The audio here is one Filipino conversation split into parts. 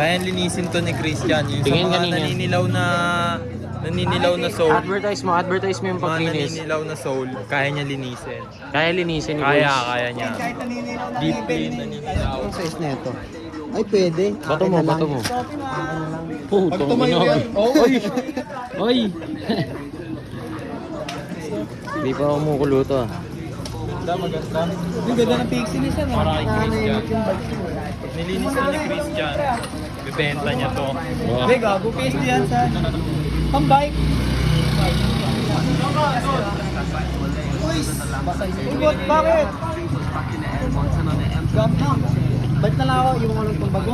Kaya linisin to ni Christian. Yung sa Tingin mga kanina. naninilaw na soul. Advertise mo yung Mga paglinis. naninilaw na soul, kaya niya linisin. Kaya linisin ni Boys. Kaya niya. Deep clean naninilaw. Ang size na ito. Ay, pwede. Bato mo, Akin na bato lang. mo. Putong ina. Oy! Oy! Hindi pa kumukulo to ah. Maganda. Yung ganda ng pixie niya no? Para kay Christian. Yung bag niya. Pag nilinis na ni Christian, bibenta niya to. Wow. Hindi, gago. Pixie yan sa pang-bike. Uy! Bakit? Gago. Ba't na lang ako yung walang pang-bago?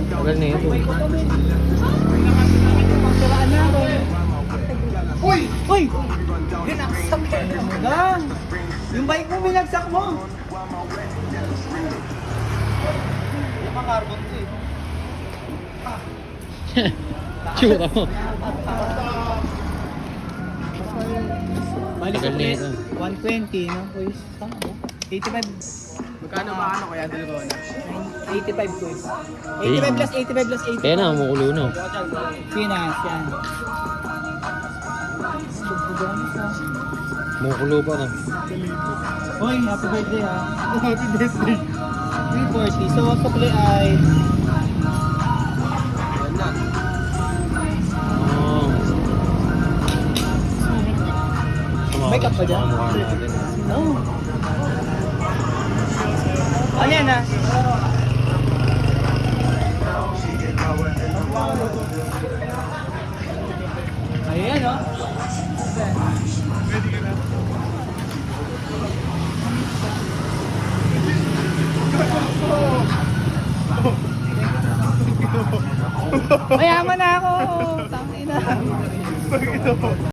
Tagal na ito. Pagsuraan na ako. Uy! Uy! Binaksak eh. Gang! Yung bike mo binagsak mo. Yung carbon to eh. Tsura mo. Balik Tagal ko na ulit. ito. 120 no? Boys, tama ba? 85. Magkano ba ano kaya dalawa na? 85 boys. 85 plus 85 plus 85. Kaya na, kumukulo na. Finas, yan. Kumukulo pa na. Hoy, happy birthday ha. Happy birthday. 340. So, ang sukli ay... Oh. Make up pa dyan? Mukha natin. No. Ano yan ha? Ayan o. Mayaman na ako. Tangina.